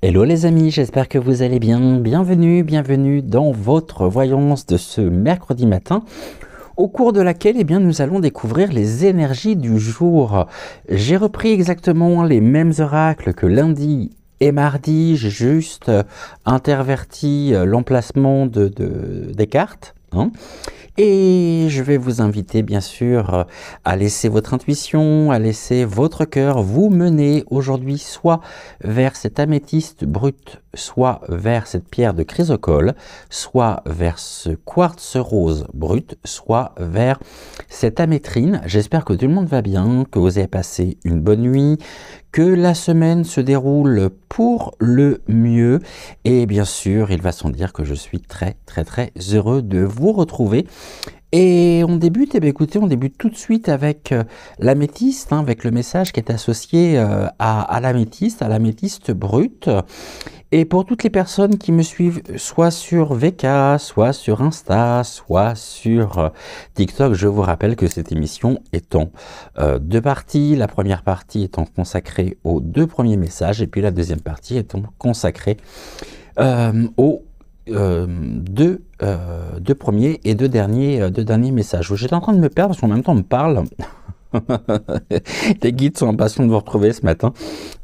Hello les amis, j'espère que vous allez bien. Bienvenue dans votre voyance de ce mercredi matin, au cours de laquelle nous allons découvrir les énergies du jour. J'ai repris exactement les mêmes oracles que lundi et mardi, j'ai juste interverti l'emplacement des cartes. Et je vais vous inviter bien sûr à laisser votre intuition, à laisser votre cœur vous mener aujourd'hui soit vers cet améthyste brut, soit vers cette pierre de chrysocole, soit vers ce quartz rose brut, soit vers cette amétrine. J'espère que tout le monde va bien, que vous avez passé une bonne nuit, que la semaine se déroule pour le mieux. Et bien sûr, il va sans dire que je suis très heureux de vous retrouver. Et on débute, écoutez, on débute tout de suite avec l'améthyste, avec le message qui est associé à l'améthyste brut. Et pour toutes les personnes qui me suivent, soit sur VK, soit sur Insta, soit sur TikTok, je vous rappelle que cette émission est en deux parties. La première partie étant consacrée aux deux premiers messages, et puis la deuxième partie étant consacrée aux deux premiers et deux derniers messages. J'étais en train de me perdre parce qu'en même temps on me parle. Les guides sont impatients de vous retrouver ce matin.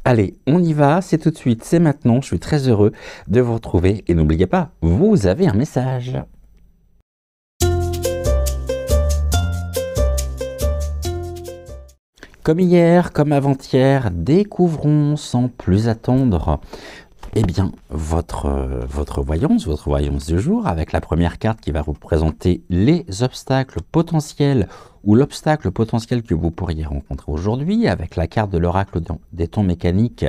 Allez, on y va, c'est tout de suite, c'est maintenant. Je suis très heureux de vous retrouver. Et n'oubliez pas, vous avez un message. Comme hier, comme avant-hier, découvrons sans plus attendre votre voyance du jour, avec la première carte qui va représenter les obstacles potentiels ou l'obstacle potentiel que vous pourriez rencontrer aujourd'hui, avec la carte de l'oracle des temps mécaniques,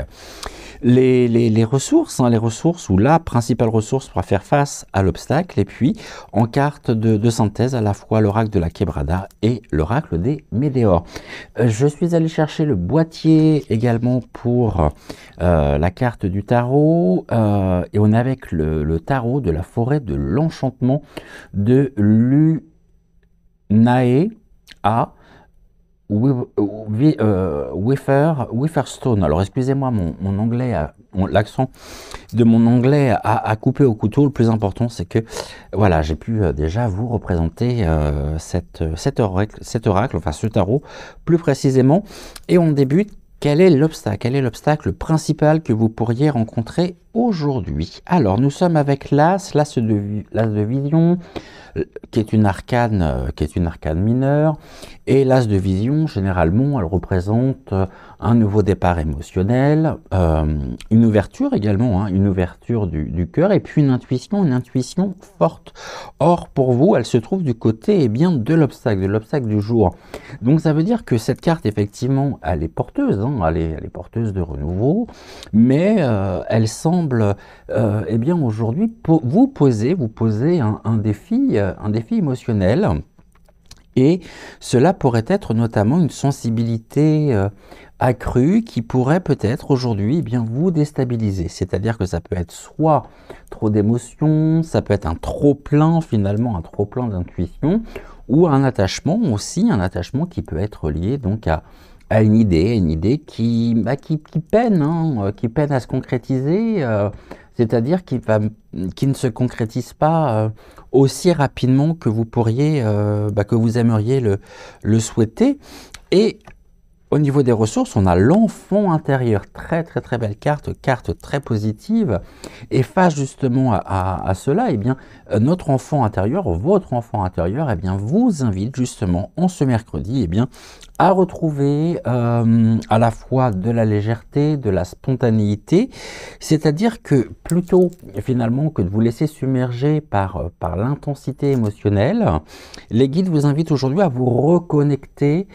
les ressources, les ressources ou la principale ressource pour faire face à l'obstacle, et puis en carte de synthèse à la fois l'oracle de la Quebrada et l'oracle des Météores. Je suis allé chercher le boîtier également pour la carte du tarot, et on est avec le tarot de la forêt de l'enchantement de Lunae à Witherstone. Alors excusez-moi, mon anglais, l'accent de mon anglais a coupé au couteau. Le plus important, c'est que voilà, j'ai pu déjà vous représenter cet oracle, enfin ce tarot plus précisément. Et on débute. Quel est l'obstacle? Quel est l'obstacle principal que vous pourriez rencontrer aujourd'hui? Alors, nous sommes avec l'As de vision, qui est une arcane mineure. Et l'As de vision, généralement, elle représente un nouveau départ émotionnel, une ouverture également, une ouverture du cœur, et puis une intuition forte. Or, pour vous, elle se trouve du côté de l'obstacle du jour. Donc, ça veut dire que cette carte, effectivement, elle est porteuse, elle est porteuse de renouveau, mais elle semble, aujourd'hui, vous poser un défi émotionnel. Et cela pourrait être notamment une sensibilité accrue qui pourrait peut-être aujourd'hui vous déstabiliser. C'est-à-dire que ça peut être soit trop d'émotions, ça peut être un trop-plein finalement, un trop-plein d'intuition, ou un attachement aussi, un attachement qui peut être lié donc à une idée qui peine à se concrétiser, c'est-à-dire qui ne se concrétise pas aussi rapidement que vous pourriez, que vous aimeriez le souhaiter. Et au niveau des ressources, on a l'enfant intérieur, très belle carte très positive. Et face justement à cela, notre enfant intérieur, votre enfant intérieur, vous invite justement en ce mercredi, à retrouver à la fois de la légèreté, de la spontanéité, c'est-à-dire que plutôt finalement que de vous laisser submerger par l'intensité émotionnelle, les guides vous invitent aujourd'hui à vous reconnecter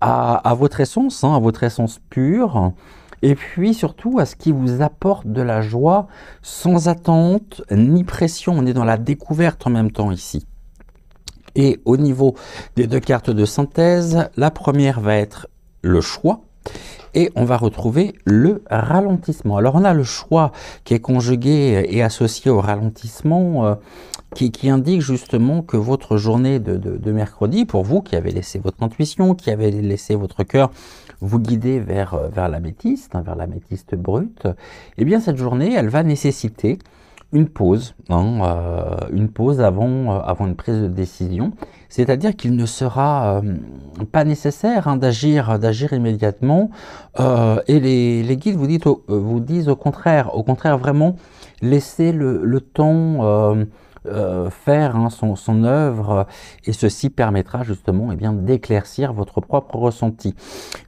à votre essence, à votre essence pure, et puis surtout à ce qui vous apporte de la joie sans attente ni pression. On est dans la découverte en même temps ici. Et au niveau des deux cartes de synthèse, la première va être le choix et on va retrouver le ralentissement. Alors on a le choix qui est conjugué et associé au ralentissement qui indique justement que votre journée de mercredi, pour vous qui avez laissé votre intuition, qui avez laissé votre cœur vous guider vers l'améthyste, vers l'améthyste brute, eh bien cette journée, elle va nécessiter une pause avant une prise de décision. C'est-à-dire qu'il ne sera pas nécessaire d'agir immédiatement. Et les guides vous disent au contraire vraiment laisser le temps faire son œuvre, et ceci permettra justement d'éclaircir votre propre ressenti.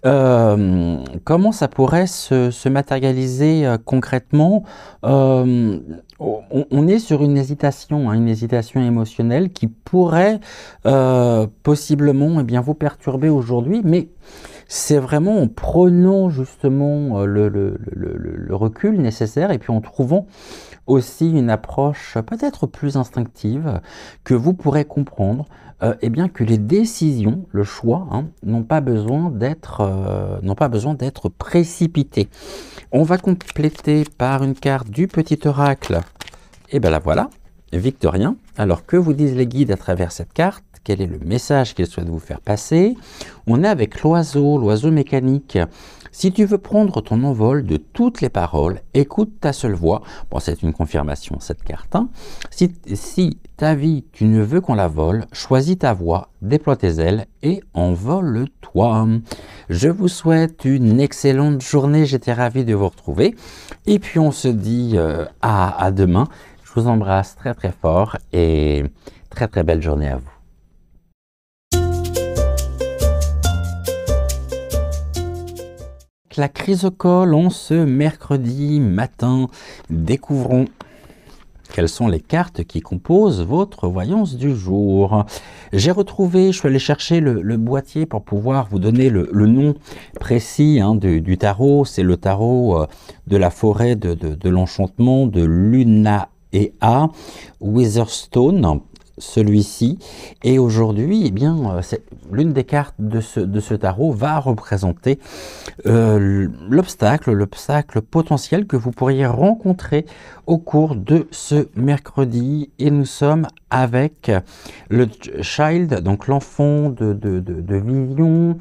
Comment ça pourrait se matérialiser concrètement? On est sur une hésitation émotionnelle qui pourrait possiblement vous perturber aujourd'hui, mais c'est vraiment en prenant justement le recul nécessaire et puis en trouvant aussi une approche peut-être plus instinctive que vous pourrez comprendre que les décisions, le choix, n'ont pas besoin d'être précipités. On va compléter par une carte du petit oracle. Et bien la voilà, Victorien. Alors que vous disent les guides à travers cette carte? Quel est le message qu'ils souhaitent vous faire passer? On est avec l'oiseau mécanique. Si tu veux prendre ton envol de toutes les paroles, écoute ta seule voix. Bon, c'est une confirmation, cette carte. Si ta vie, tu ne veux qu'on la vole, choisis ta voix, déploie tes ailes et envole-toi. Je vous souhaite une excellente journée. J'étais ravi de vous retrouver. Et puis, on se dit à demain. Je vous embrasse très très fort et très très belle journée à vous. La chrysocole en ce mercredi matin, découvrons quelles sont les cartes qui composent votre voyance du jour. J'ai retrouvé, je suis allé chercher le boîtier pour pouvoir vous donner le nom précis du tarot. C'est le tarot de la forêt de l'enchantement de Luna et A, Witherstone. Celui-ci, et aujourd'hui, l'une des cartes de ce tarot va représenter l'obstacle potentiel que vous pourriez rencontrer au cours de ce mercredi. Et nous sommes avec le child, donc l'enfant de vision,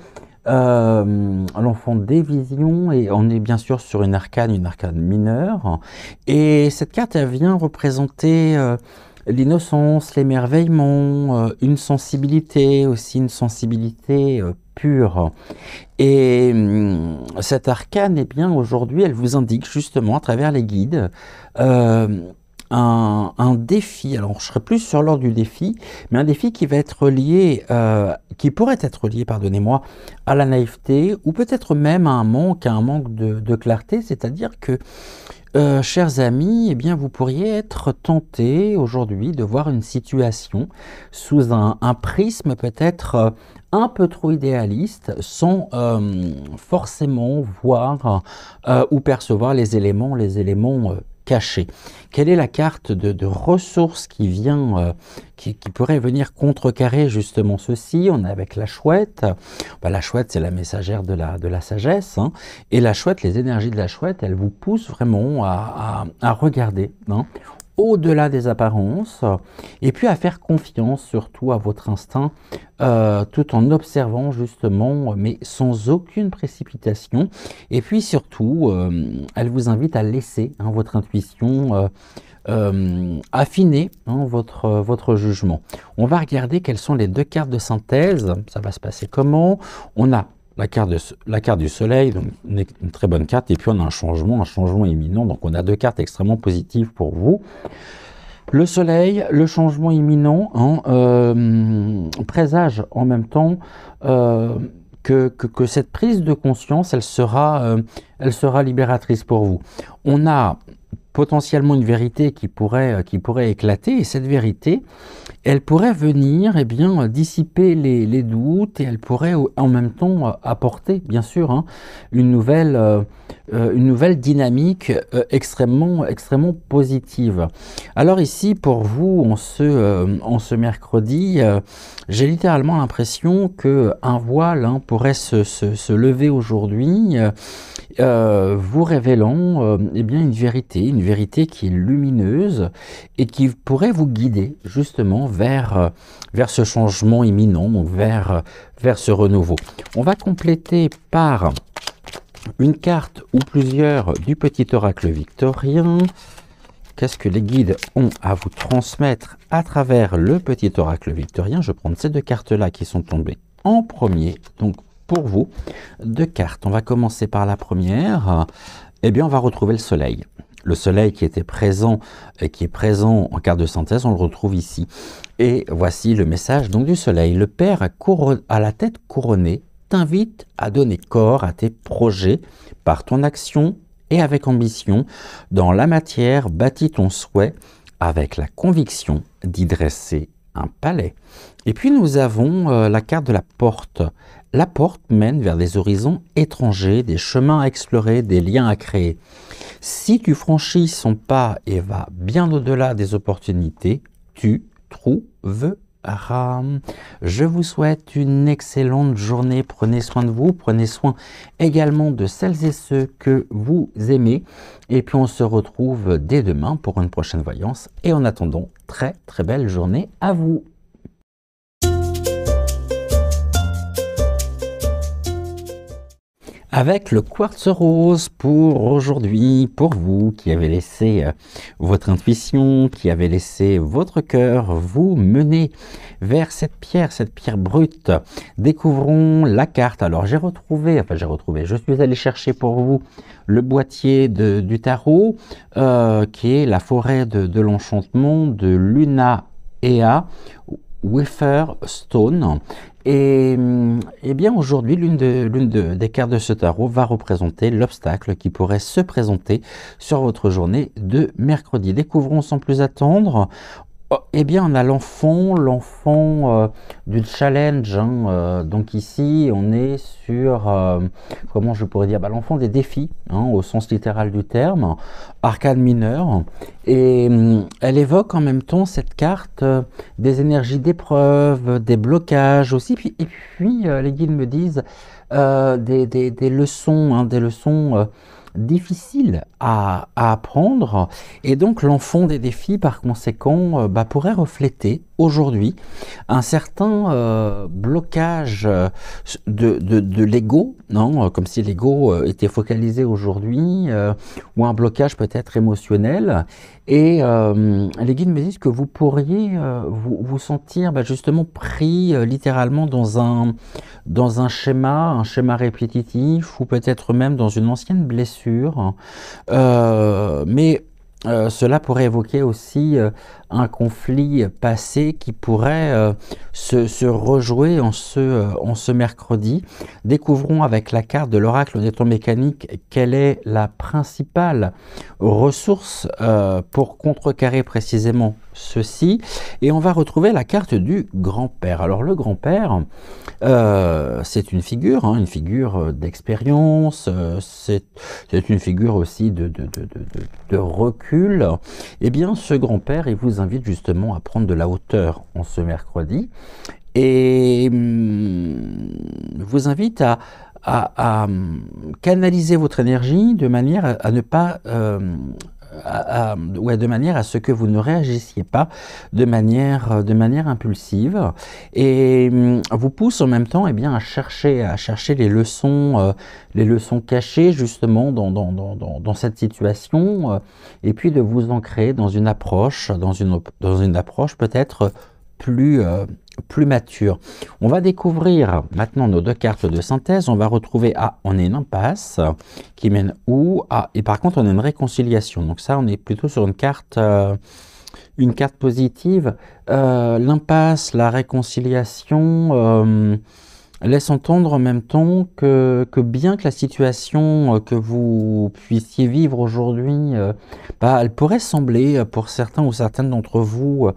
l'enfant des visions, et on est bien sûr sur une arcane mineure. Et cette carte, elle vient représenter l'innocence, l'émerveillement, une sensibilité pure. Et cette arcane, aujourd'hui, elle vous indique justement à travers les guides un défi. Alors, je serai plus sur l'ordre du défi, mais un défi qui va être lié, qui pourrait être lié, pardonnez-moi, à la naïveté, ou peut-être même à un manque de clarté, c'est-à-dire que chers amis, vous pourriez être tentés aujourd'hui de voir une situation sous un prisme peut-être un peu trop idéaliste, sans forcément voir ou percevoir les éléments cachés. Quelle est la carte de ressources qui vient, qui pourrait venir contrecarrer justement ceci? On est avec la chouette. La chouette, c'est la messagère de la sagesse. Et la chouette, les énergies de la chouette, elles vous poussent vraiment à regarder au-delà des apparences, et puis à faire confiance surtout à votre instinct, tout en observant justement, mais sans aucune précipitation. Et puis surtout, elle vous invite à laisser votre intuition affiner votre jugement. On va regarder quelles sont les deux cartes de synthèse. Ça va se passer comment? On a la carte du soleil, donc une très bonne carte, et puis on a un changement imminent. Donc on a deux cartes extrêmement positives pour vous. Le soleil, le changement imminent, présage en même temps que cette prise de conscience, elle sera libératrice pour vous. On a potentiellement une vérité qui pourrait éclater, et cette vérité, elle pourrait venir dissiper les doutes, et elle pourrait en même temps apporter bien sûr une nouvelle dynamique extrêmement positive. Alors ici pour vous en ce mercredi, j'ai littéralement l'impression que un voile pourrait se lever aujourd'hui, vous révélant une une vérité qui est lumineuse et qui pourrait vous guider justement vers ce changement imminent, donc vers ce renouveau. On va compléter par une carte ou plusieurs du petit oracle victorien. Qu'est-ce que les guides ont à vous transmettre à travers le petit oracle victorien? Je vais prendre ces deux cartes-là qui sont tombées en premier. Donc, pour vous, deux cartes. On va commencer par la première. Eh bien, on va retrouver le soleil. Le soleil qui était présent, qui est présent en carte de synthèse, on le retrouve ici. Et voici le message donc du soleil. Le Père à la tête couronnée t'invite à donner corps à tes projets par ton action et avec ambition. Dans la matière, bâtis ton souhait avec la conviction d'y dresser un palais. Et puis nous avons la carte de la porte. La porte mène vers des horizons étrangers, des chemins à explorer, des liens à créer. Si tu franchis son pas et vas bien au-delà des opportunités, tu trouveras. Je vous souhaite une excellente journée. Prenez soin de vous, prenez soin également de celles et ceux que vous aimez. Et puis on se retrouve dès demain pour une prochaine voyance. Et en attendant, très très belle journée à vous. Avec le quartz rose pour aujourd'hui, pour vous qui avez laissé votre intuition, qui avez laissé votre cœur vous mener vers cette pierre brute. Découvrons la carte. Alors je suis allé chercher pour vous le boîtier du tarot, qui est la forêt de l'enchantement de Luna Ea Stone. Et bien aujourd'hui, l'une des cartes de ce tarot va représenter l'obstacle qui pourrait se présenter sur votre journée de mercredi. Découvrons sans plus attendre. Eh bien, on a l'enfant du challenge. Donc ici, on est sur, comment je pourrais dire, l'enfant des défis, au sens littéral du terme, arcane mineure. Et elle évoque en même temps, cette carte, des énergies d'épreuve, des blocages aussi. Et puis les guides me disent des leçons, des leçons difficile à apprendre, et donc l'enfant des défis par conséquent pourrait refléter aujourd'hui un certain blocage de l'ego, comme si l'ego était focalisé aujourd'hui, ou un blocage peut-être émotionnel. Et les guides me disent que vous pourriez vous sentir justement pris littéralement dans un schéma répétitif, ou peut-être même dans une ancienne blessure. Mais cela pourrait évoquer aussi un conflit passé qui pourrait se rejouer en ce mercredi. Découvrons avec la carte de l'oracle des temps mécaniques quelle est la principale ressource pour contrecarrer précisément ceci. Et on va retrouver la carte du grand-père. Alors le grand-père, c'est une figure d'expérience, c'est une figure aussi de recul. Eh bien, ce grand-père, il vous invite justement à prendre de la hauteur en ce mercredi, et vous invite à canaliser votre énergie de manière à ne pas... de manière à ce que vous ne réagissiez pas de manière impulsive, et vous pousse en même temps à chercher les leçons cachées justement dans cette situation, et puis de vous ancrer dans une approche peut-être plus mature. On va découvrir maintenant nos deux cartes de synthèse. On va retrouver, on est une impasse qui mène où? Et par contre on a une réconciliation. Donc ça, on est plutôt sur une carte positive. L'impasse, la réconciliation laisse entendre en même temps que bien que la situation que vous puissiez vivre aujourd'hui, elle pourrait sembler pour certains ou certaines d'entre vous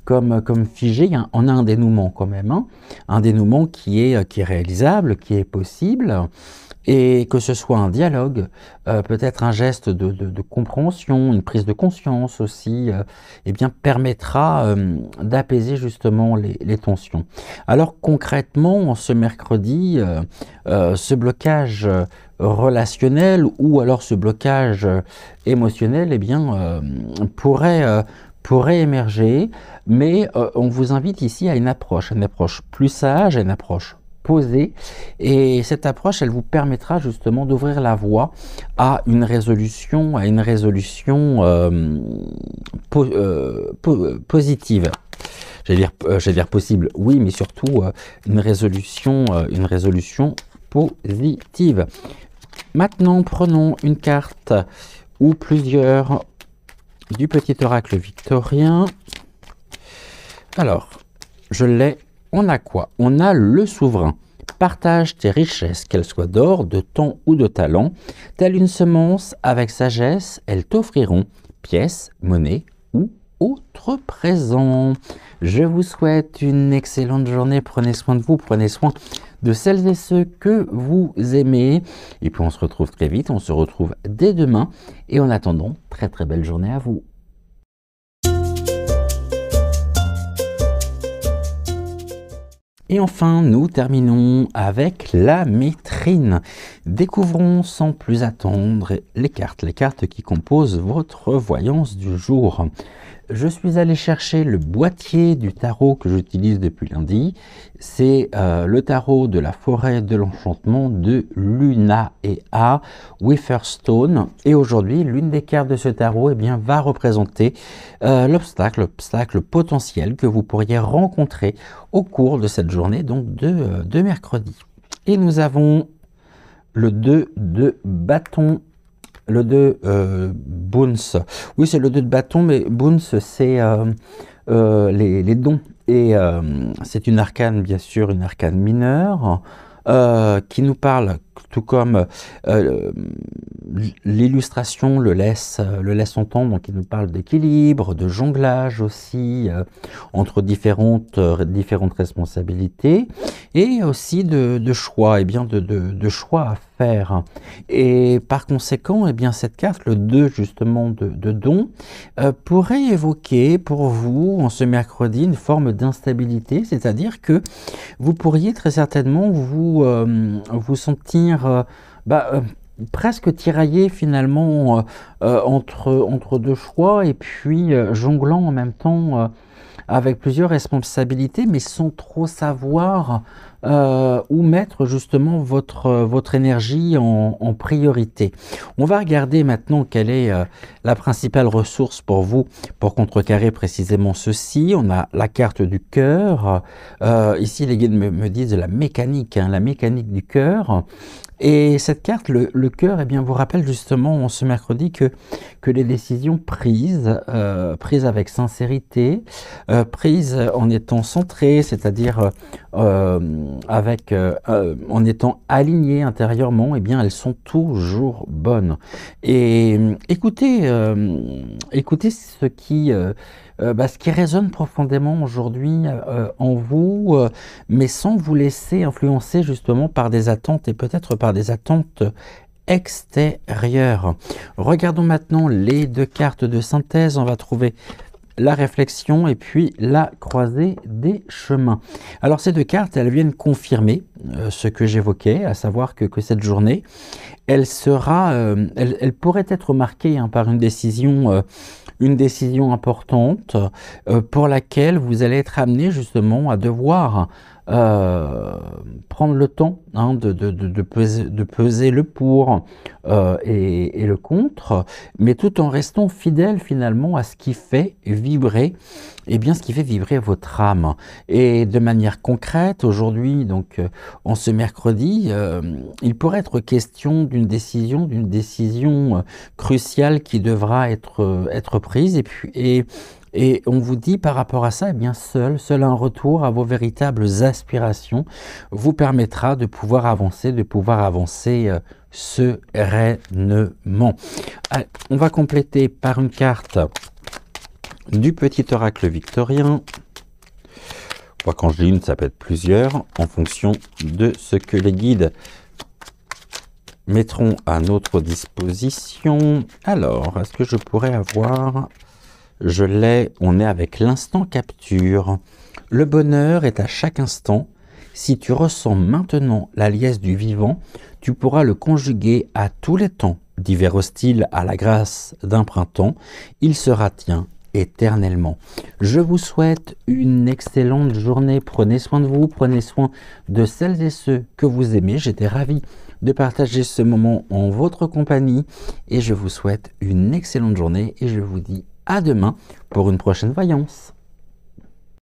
comme figé. On a un dénouement quand même, hein, un dénouement qui est réalisable, qui est possible. Et que ce soit un dialogue, peut-être un geste de compréhension, une prise de conscience aussi, eh bien, permettra d'apaiser justement les tensions. Alors concrètement, ce mercredi, ce blocage relationnel ou alors ce blocage émotionnel, eh bien, pourrait émerger, mais on vous invite ici à une approche plus sage, une approche posée, et cette approche, elle vous permettra justement d'ouvrir la voie à une résolution, positive. J'allais dire possible, oui, mais surtout une résolution positive. Maintenant, prenons une carte ou plusieurs du petit oracle victorien. Alors, je l'ai. On a quoi? On a le souverain. Partage tes richesses, qu'elles soient d'or, de temps ou de talent. Telle une semence, avec sagesse, elles t'offriront pièces, monnaie ou autres présents. Je vous souhaite une excellente journée. Prenez soin de vous, prenez soin de celles et ceux que vous aimez. Et puis on se retrouve très vite, on se retrouve dès demain. Et en attendant, très très belle journée à vous. Et enfin, nous terminons avec la métrine. Découvrons sans plus attendre les cartes qui composent votre voyance du jour. Je suis allé chercher le boîtier du tarot que j'utilise depuis lundi. C'est le tarot de la forêt de l'enchantement de Luna et A. Witherstone. Et aujourd'hui, l'une des cartes de ce tarot eh bien, va représenter l'obstacle potentiel que vous pourriez rencontrer au cours de cette journée, donc de mercredi. Et nous avons le 2 de bâton. Le 2 Boons. Oui, c'est le 2 de bâton, mais Boons, c'est les dons. Et c'est une arcane, bien sûr, une arcane mineure, qui nous parle, tout comme l'illustration le laisse entendre, donc il nous parle d'équilibre, de jonglage aussi, entre différentes responsabilités, et aussi de choix, et bien de choix à faire. Et par conséquent, eh bien cette carte, le 2 justement de don, pourrait évoquer pour vous, en ce mercredi, une forme d'instabilité, c'est-à-dire que vous pourriez très certainement vous sentir presque tiraillé finalement entre deux choix, et puis jonglant en même temps avec plusieurs responsabilités, mais sans trop savoir où mettre justement votre énergie en priorité. On va regarder maintenant quelle est la principale ressource pour vous pour contrecarrer précisément ceci. On a la carte du cœur. Ici, les guides me disent la mécanique du cœur. Et cette carte, le cœur, eh bien, vous rappelle justement ce mercredi que les décisions prises avec sincérité, prises en étant centrées, c'est-à-dire en étant alignées intérieurement, eh bien, elles sont toujours bonnes. Et écoutez ce qui résonne profondément aujourd'hui en vous, mais sans vous laisser influencer justement par des attentes, et peut-être par des attentes extérieures. Regardons maintenant les deux cartes de synthèse. On va trouver la réflexion et puis la croisée des chemins. Alors ces deux cartes, elles viennent confirmer ce que j'évoquais, à savoir que cette journée, elle pourrait être marquée par une décision importante pour laquelle vous allez être amené justement à devoir prendre le temps de peser le pour et le contre, mais tout en restant fidèle finalement à ce qui fait vibrer, ce qui fait vibrer votre âme. Et de manière concrète, aujourd'hui, donc en ce mercredi, il pourrait être question d'une décision cruciale qui devra être prise, et on vous dit par rapport à ça, seul un retour à vos véritables aspirations vous permettra de pouvoir avancer sereinement. Allez, on va compléter par une carte du petit oracle victorien. Quand je dis une, ça peut être plusieurs, en fonction de ce que les guides mettront à notre disposition. Alors, est-ce que je pourrais avoir... Je l'ai, on est avec l'instant capture. Le bonheur est à chaque instant. Si tu ressens maintenant la liesse du vivant, tu pourras le conjuguer à tous les temps. D'hiver hostile à la grâce d'un printemps, il sera tien éternellement. Je vous souhaite une excellente journée. Prenez soin de vous, prenez soin de celles et ceux que vous aimez. J'étais ravi de partager ce moment en votre compagnie et je vous souhaite une excellente journée et je vous dis à demain pour une prochaine voyance.